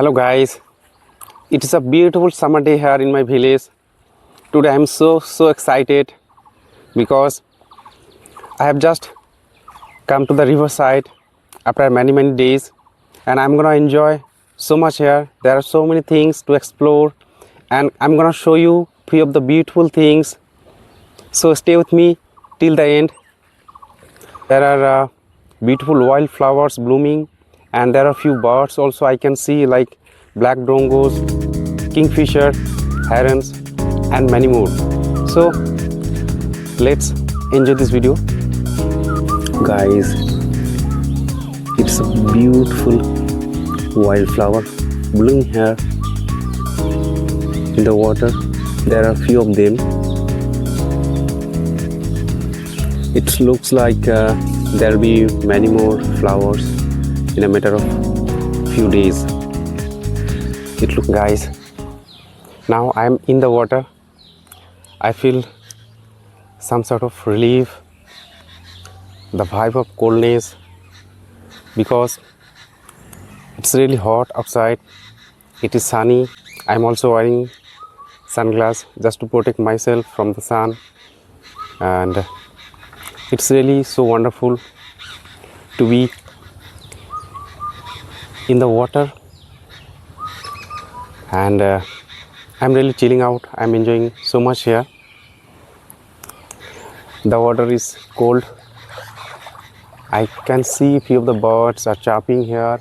Hello guys, it is a beautiful summer day here in my village. Today I am so excited because I have just come to the riverside after many days, and I'm gonna enjoy so much here. There are so many things to explore, and I'm gonna show you few of the beautiful things. So stay with me till the end. There are beautiful wildflowers blooming, and there are few birds also I can see, like black dongos, kingfisher, herons, and many more. So let's enjoy this video. Guys, it's a beautiful wildflower blooming here in the water. There are few of them. It looks like there will be many more flowers in a matter of few days. It looks, guys, now I am in the water. I feel some sort of relief, the vibe of coldness, because it's really hot outside. It is sunny. I am also wearing sunglasses just to protect myself from the sun, and it's really so wonderful to be in the water, and I'm really chilling out. I'm enjoying so much here. The water is cold. I can see a few of the birds are chirping here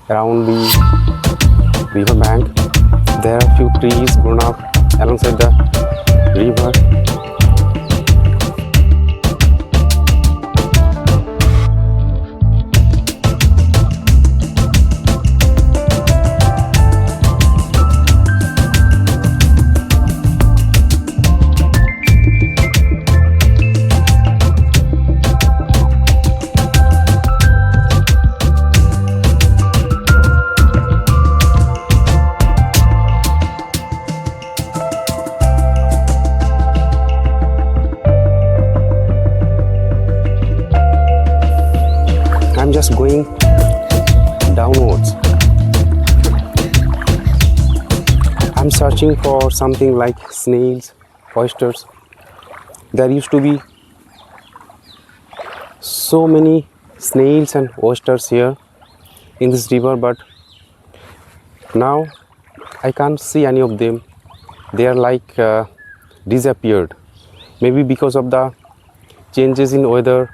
around the river bank. There are a few trees grown up alongside the river. I'm just going downwards. I'm searching for something like snails, oysters. There used to be so many snails and oysters here in this river, but now I can't see any of them. They are like disappeared. Maybe because of the changes in weather,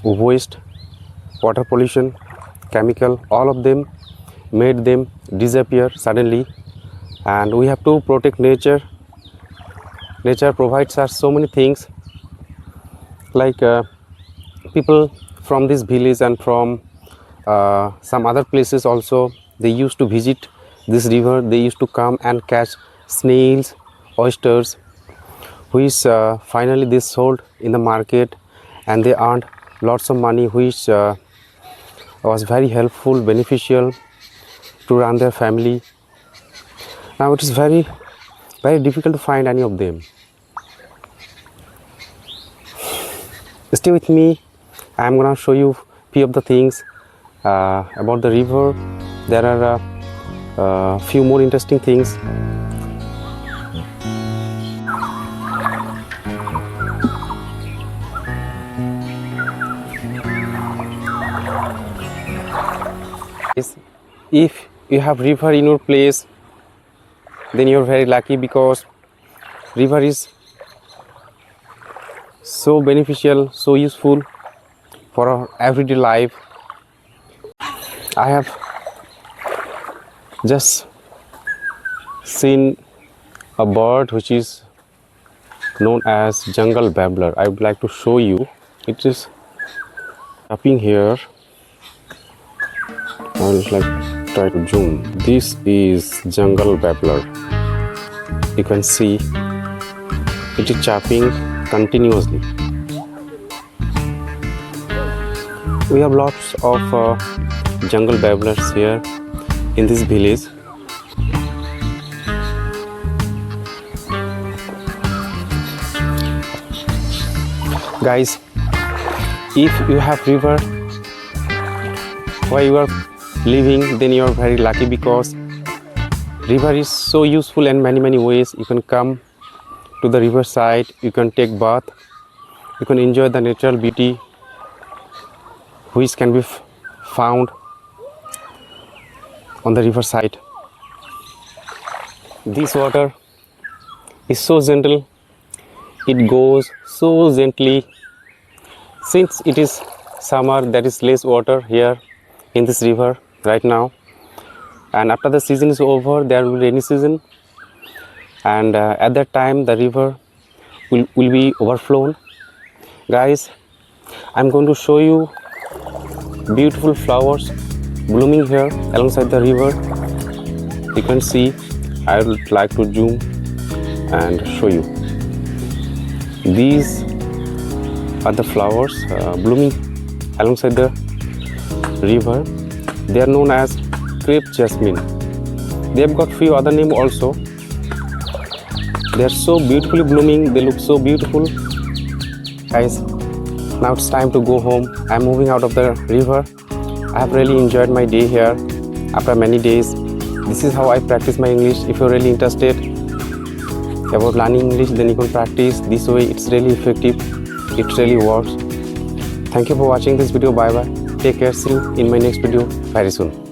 waste, water pollution, chemical, all of them made them disappear suddenly. And we have to protect nature. Nature provides us so many things, like people from this village and from some other places also, they used to visit this river. They used to come and catch snails, oysters, which finally they sold in the market, and they earned lots of money, which was very helpful, beneficial to run their family. Now it is very difficult to find any of them. Stay with me. I am gonna show you few of the things about the river. There are a few more interesting things. If you have river in your place, then you're very lucky, because river is so beneficial, so useful for our everyday life. I have just seen a bird which is known as jungle babbler. I would like to show you. It is up here. I will try to zoom. This is jungle babbler. You can see it is chirping continuously. We have lots of jungle babblers here in this village. Guys, if you have river where you are living, then you are very lucky, because river is so useful in many ways. You can come to the river side, you can take bath, you can enjoy the natural beauty which can be found on the river side. This water is so gentle, it goes so gently. Since it is summer, there is less water here in this river right now, and after the season is over, there will be rainy season, and at that time the river will be overflown. Guys, I'm going to show you beautiful flowers blooming here alongside the river. You can see. I would like to zoom and show you. These are the flowers blooming alongside the river. They are known as crepe jasmine. They have got few other names also. They are so beautifully blooming. They look so beautiful. Guys, now it's time to go home. I'm moving out of the river. I have really enjoyed my day here after many days. This is how I practice my English. If you're really interested about learning English, then you can practice this way. It's really effective. It really works. Thank you for watching this video. Bye bye. Take care. See you in my next video very soon.